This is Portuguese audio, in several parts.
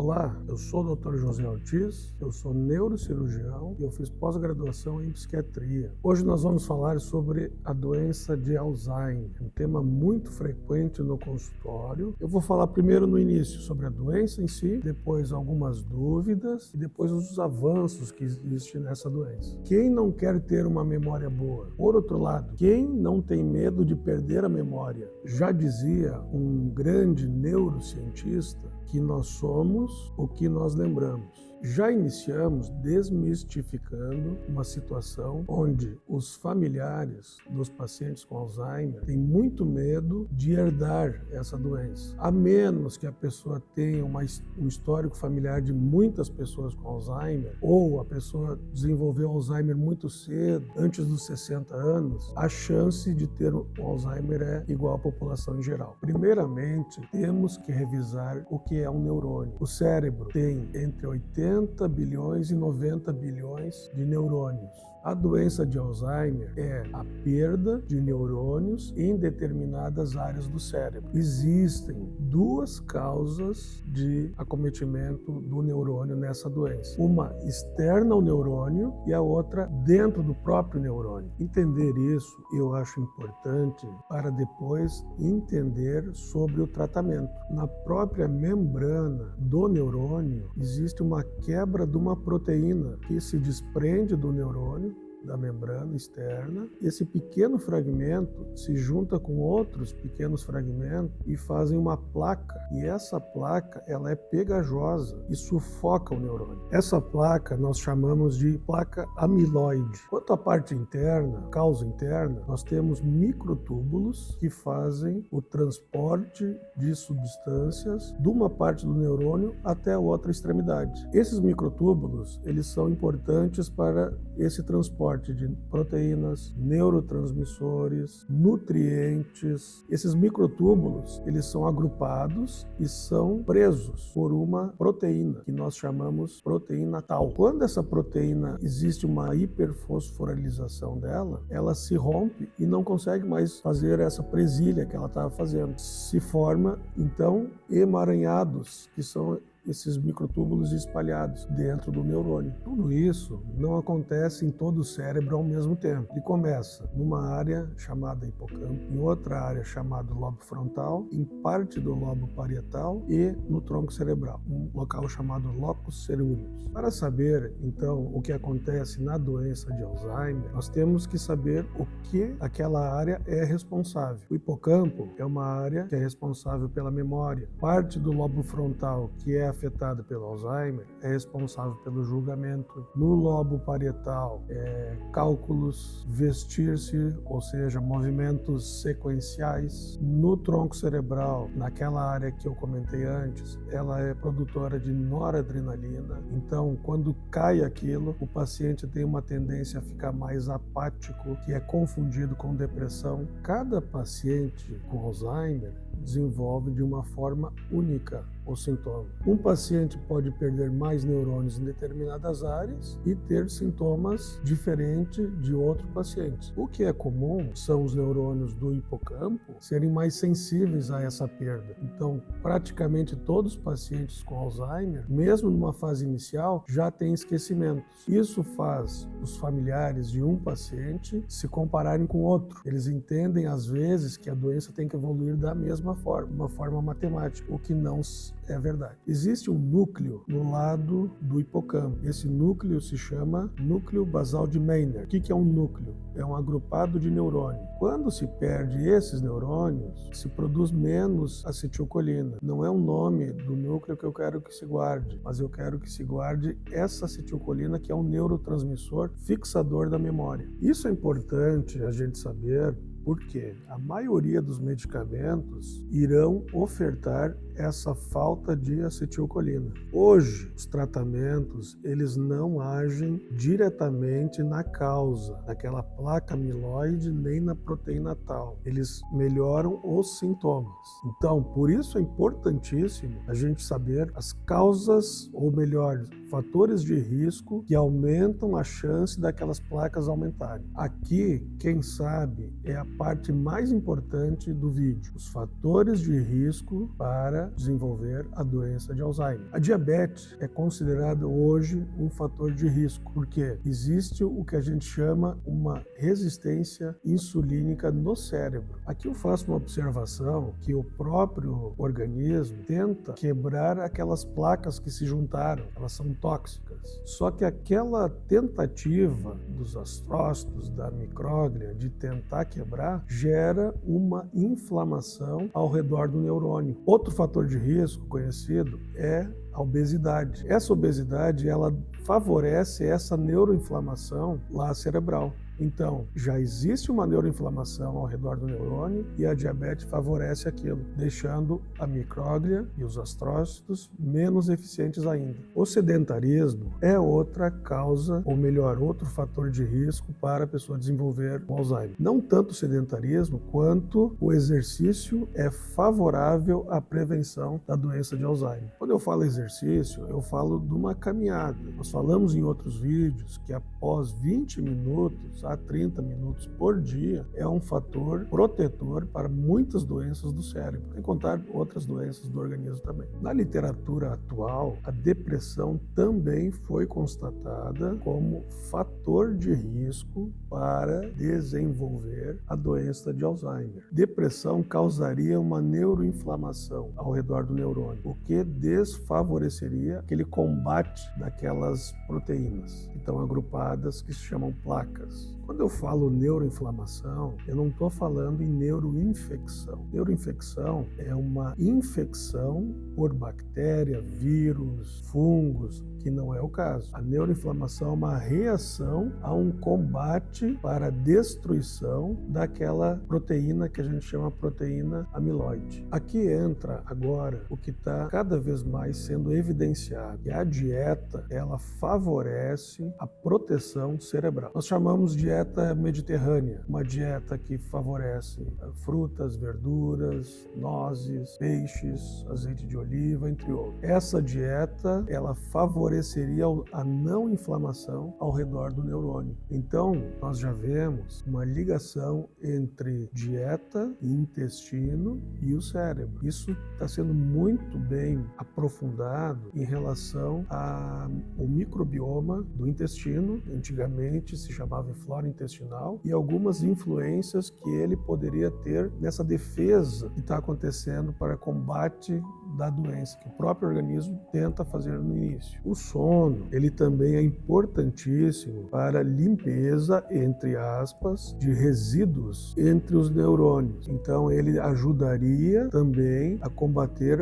Olá, eu sou o Dr. José Ortiz, eu sou neurocirurgião e eu fiz pós-graduação em psiquiatria. Hoje nós vamos falar sobre a doença de Alzheimer, um tema muito frequente no consultório. Eu vou falar primeiro no início sobre a doença em si, depois algumas dúvidas e depois os avanços que existem nessa doença. Quem não quer ter uma memória boa? Por outro lado, quem não tem medo de perder a memória? Já dizia um grande neurocientista que nós somos o que nós lembramos. Já iniciamos desmistificando uma situação onde os familiares dos pacientes com Alzheimer têm muito medo de herdar essa doença, a menos que a pessoa tenha um histórico familiar de muitas pessoas com Alzheimer, ou a pessoa desenvolveu Alzheimer muito cedo, antes dos 60 anos, a chance de ter o Alzheimer é igual à população em geral. Primeiramente, temos que revisar o que é um neurônio. O cérebro tem entre 80 bilhões e 90 bilhões de neurônios. A doença de Alzheimer é a perda de neurônios em determinadas áreas do cérebro. Existem duas causas de acometimento do neurônio nessa doença. Uma externa ao neurônio e a outra dentro do próprio neurônio. Entender isso eu acho importante para depois entender sobre o tratamento. Na própria membrana do neurônio existe uma quebra de uma proteína que se desprende do neurônio, da membrana externa. Esse pequeno fragmento se junta com outros pequenos fragmentos e fazem uma placa. E essa placa, ela é pegajosa e sufoca o neurônio. Essa placa nós chamamos de placa amiloide. Quanto à parte interna, causa interna, nós temos microtúbulos que fazem o transporte de substâncias de uma parte do neurônio até a outra extremidade. Esses microtúbulos, eles são importantes para esse transporte de proteínas, neurotransmissores, nutrientes. Esses microtúbulos, eles são agrupados e são presos por uma proteína, que nós chamamos proteína tal. Quando essa proteína existe uma hiperfosforilização dela, ela se rompe e não consegue mais fazer essa presilha que ela estava fazendo. Se forma, então, emaranhados, que são esses microtúbulos espalhados dentro do neurônio. Tudo isso não acontece em todo o cérebro ao mesmo tempo. Ele começa numa área chamada hipocampo, em outra área chamada lobo frontal, em parte do lobo parietal e no tronco cerebral, um local chamado locus coeruleus. Para saber, então, o que acontece na doença de Alzheimer, nós temos que saber o que aquela área é responsável. O hipocampo é uma área que é responsável pela memória. Parte do lobo frontal, que é afetada pelo Alzheimer, é responsável pelo julgamento. No lobo parietal, cálculos, vestir-se, ou seja, movimentos sequenciais. No tronco cerebral, naquela área que eu comentei antes, ela é produtora de noradrenalina. Então, quando cai aquilo, o paciente tem uma tendência a ficar mais apático, que é confundido com depressão. Cada paciente com Alzheimer desenvolve de uma forma única o sintoma. Um paciente pode perder mais neurônios em determinadas áreas e ter sintomas diferentes de outro paciente. O que é comum são os neurônios do hipocampo serem mais sensíveis a essa perda. Então, praticamente todos os pacientes com Alzheimer, mesmo numa fase inicial, já têm esquecimentos. Isso faz os familiares de um paciente se compararem com outro. Eles entendem, às vezes, que a doença tem que evoluir da mesma forma, uma forma matemática, o que não é verdade. Existe um núcleo no lado do hipocampo. Esse núcleo se chama núcleo basal de Meiner. O que é um núcleo? É um agrupado de neurônios. Quando se perde esses neurônios, se produz menos acetilcolina. Não é o nome do núcleo que eu quero que se guarde, mas eu quero que se guarde essa acetilcolina, que é um neurotransmissor fixador da memória. Isso é importante a gente saber, porque a maioria dos medicamentos irão ofertar essa falta de acetilcolina. Hoje, os tratamentos, eles não agem diretamente na causa daquela placa amiloide nem na proteína tal. Eles melhoram os sintomas. Então, por isso é importantíssimo a gente saber as causas, ou melhor, fatores de risco que aumentam a chance daquelas placas aumentarem. Aqui, quem sabe, é a parte mais importante do vídeo: os fatores de risco para desenvolver a doença de Alzheimer. A diabetes é considerada hoje um fator de risco, porque existe o que a gente chama uma resistência insulínica no cérebro. Aqui eu faço uma observação que o próprio organismo tenta quebrar aquelas placas que se juntaram, elas são tóxicas. Só que aquela tentativa dos astrócitos, da micróglia, de tentar quebrar, gera uma inflamação ao redor do neurônio. Outro fator de risco conhecido é a obesidade. Essa obesidade, ela favorece essa neuroinflamação lá cerebral. Então, já existe uma neuroinflamação ao redor do neurônio e a diabetes favorece aquilo, deixando a micróglia e os astrócitos menos eficientes ainda. O sedentarismo é outra causa, ou melhor, outro fator de risco para a pessoa desenvolver o Alzheimer. Não tanto o sedentarismo, quanto o exercício é favorável à prevenção da doença de Alzheimer. Quando eu falo exercício, eu falo de uma caminhada. Nós falamos em outros vídeos que após 20 minutos a 30 minutos por dia é um fator protetor para muitas doenças do cérebro, sem contar outras doenças do organismo também. Na literatura atual, a depressão também foi constatada como fator de risco para desenvolver a doença de Alzheimer. Depressão causaria uma neuroinflamação ao redor do neurônio, o que desfavoreceria aquele combate daquelas proteínas, então agrupadas, que se chamam placas. Quando eu falo neuroinflamação, eu não estou falando em neuroinfecção. Neuroinfecção é uma infecção por bactéria, vírus, fungos, que não é o caso. A neuroinflamação é uma reação a um combate para a destruição daquela proteína que a gente chama proteína amiloide. Aqui entra agora o que está cada vez mais sendo evidenciado, que a dieta, ela favorece a proteção cerebral. Nós chamamos de dieta mediterrânea, uma dieta que favorece frutas, verduras, nozes, peixes, azeite de oliva, entre outros. Essa dieta, ela favoreceria a não inflamação ao redor do neurônio. Então, nós já vemos uma ligação entre dieta, intestino e o cérebro. Isso está sendo muito bem aprofundado em relação ao microbioma do intestino. Antigamente se chamava flora intestinal, e algumas influências que ele poderia ter nessa defesa que está acontecendo para combate da doença, que o próprio organismo tenta fazer no início. O sono, ele também é importantíssimo para a limpeza, entre aspas, de resíduos entre os neurônios. Então, ele ajudaria também a combater,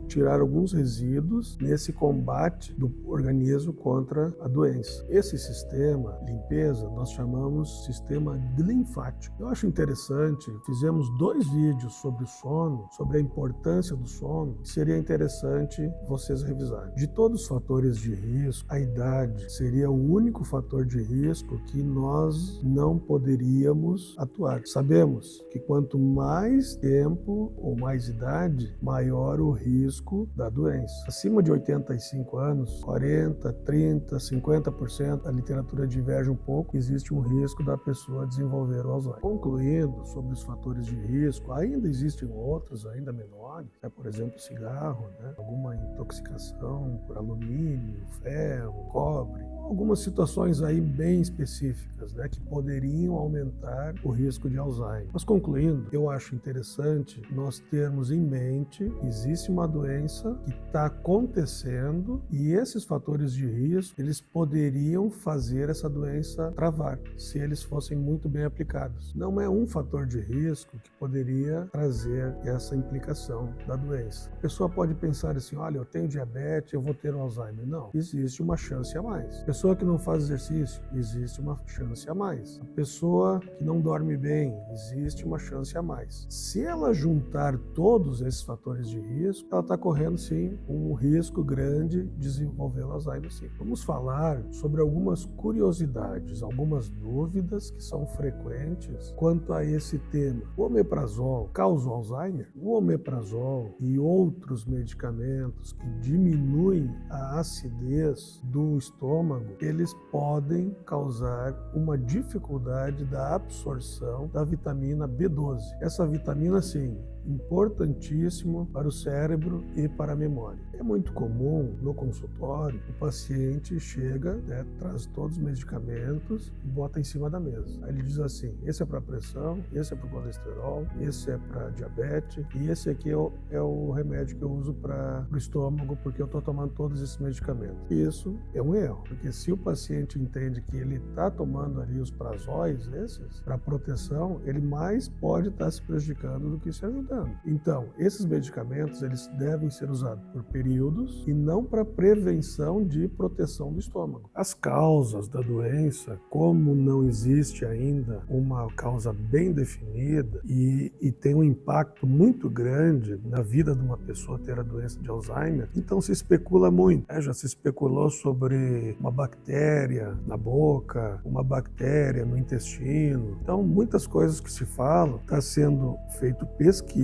tirar alguns resíduos nesse combate do organismo contra a doença. Esse sistema, limpeza, nós chamamos sistema linfático. Eu acho interessante, fizemos 2 vídeos sobre o sono, sobre a importância do sono, seria interessante vocês revisarem. De todos os fatores de risco, a idade seria o único fator de risco que nós não poderíamos atuar. Sabemos que quanto mais tempo ou mais idade, maior o risco da doença. Acima de 85 anos, 40, 30, 50%, a literatura diverge um pouco, existe um risco da pessoa desenvolver o Alzheimer. Concluindo sobre os fatores de risco, ainda existem outros, ainda menores, por exemplo, cigarro, alguma intoxicação por alumínio, ferro, cobre, algumas situações aí bem específicas, que poderiam aumentar o risco de Alzheimer. Mas concluindo, eu acho interessante nós termos em mente que existe uma doença que está acontecendo e esses fatores de risco, eles poderiam fazer essa doença travar, se eles fossem muito bem aplicados. Não é um fator de risco que poderia trazer essa implicação da doença. A pessoa pode pensar assim, olha, eu tenho diabetes, eu vou ter o Alzheimer. Não, existe uma chance a mais. A pessoa que não faz exercício, existe uma chance a mais. A pessoa que não dorme bem, existe uma chance a mais. Se ela juntar todos esses fatores de risco, ela está correndo, sim, um risco grande de desenvolver o Alzheimer, sim. Vamos falar sobre algumas curiosidades, algumas dúvidas que são frequentes quanto a esse tema. O omeprazol causa o Alzheimer? O omeprazol e outros medicamentos que diminuem a acidez do estômago eles podem causar uma dificuldade da absorção da vitamina B12. Essa vitamina, sim, importantíssimo para o cérebro e para a memória. É muito comum no consultório, o paciente chega, traz todos os medicamentos e bota em cima da mesa. Aí ele diz assim, esse é para pressão, esse é para o colesterol, esse é para diabetes e esse aqui é o remédio que eu uso para o estômago porque eu estou tomando todos esses medicamentos. Isso é um erro, porque se o paciente entende que ele está tomando ali os prazóis, esses, para proteção, ele mais pode estar se prejudicando do que se ajudando. Então, esses medicamentos eles devem ser usados por períodos e não para prevenção de proteção do estômago. As causas da doença, como não existe ainda uma causa bem definida e tem um impacto muito grande na vida de uma pessoa ter a doença de Alzheimer, então se especula muito. Já se especulou sobre uma bactéria na boca, uma bactéria no intestino. Então, muitas coisas que se falam, está sendo feito pesquisas,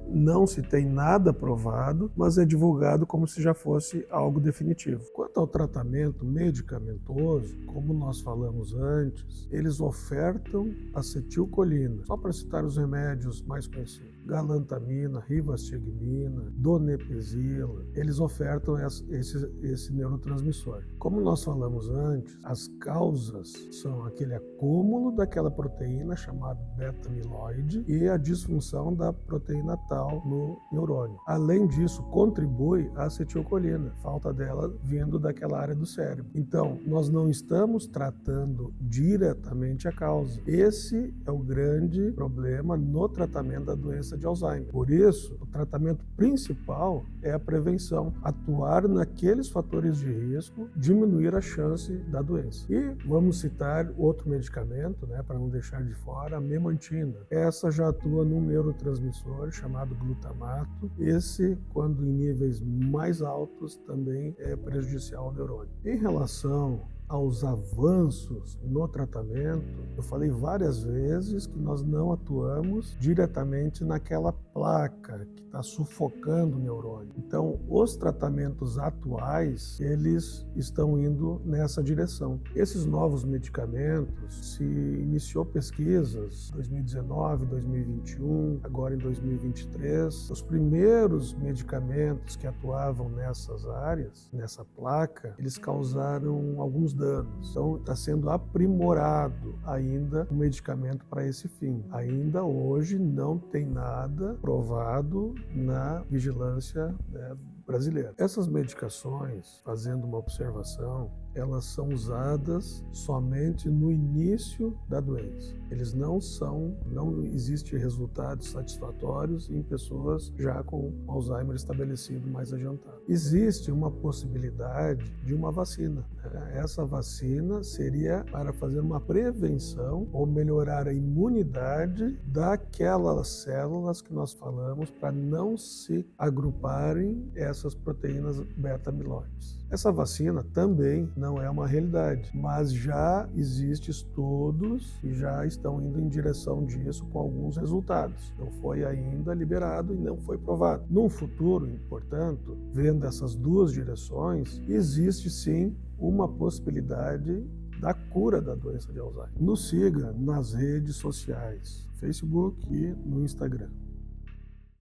não se tem nada provado, mas é divulgado como se já fosse algo definitivo. Quanto ao tratamento medicamentoso, como nós falamos antes, eles ofertam acetilcolina, só para citar os remédios mais conhecidos. Galantamina, rivastigmina, donepezila, eles ofertam esse neurotransmissor. Como nós falamos antes, as causas são aquele acúmulo daquela proteína chamada beta-amiloide e a disfunção da proteína tal no neurônio. Além disso, contribui a acetilcolina, falta dela vindo daquela área do cérebro. Então, nós não estamos tratando diretamente a causa. Esse é o grande problema no tratamento da doença de Alzheimer. Por isso, o tratamento principal é a prevenção, atuar naqueles fatores de risco, diminuir a chance da doença. E vamos citar outro medicamento, para não deixar de fora, a memantina. Essa já atua num neurotransmissor chamado glutamato. Esse, quando em níveis mais altos, também é prejudicial ao neurônio. Em relação aos avanços no tratamento, eu falei várias vezes que nós não atuamos diretamente naquela placa que está sufocando o neurônio. Então, os tratamentos atuais, eles estão indo nessa direção. Esses novos medicamentos, se iniciou pesquisas em 2019, 2021, agora em 2023. Os primeiros medicamentos que atuavam nessas áreas, nessa placa, eles causaram alguns danos. Então, está sendo aprimorado ainda o medicamento para esse fim. Ainda hoje não tem nada provado na vigilância brasileira. Essas medicações, fazendo uma observação, elas são usadas somente no início da doença. Eles não existem resultados satisfatórios em pessoas já com Alzheimer estabelecido mais adiantado. Existe uma possibilidade de uma vacina. Essa vacina seria para fazer uma prevenção ou melhorar a imunidade daquelas células que nós falamos para não se agruparem essas proteínas beta-amiloides. Essa vacina também não é uma realidade, mas já existem estudos que já estão indo em direção disso com alguns resultados. Não foi ainda liberado e não foi provado. Num futuro, portanto, vendo essas duas direções, existe sim uma possibilidade da cura da doença de Alzheimer. Nos siga nas redes sociais, Facebook e no Instagram.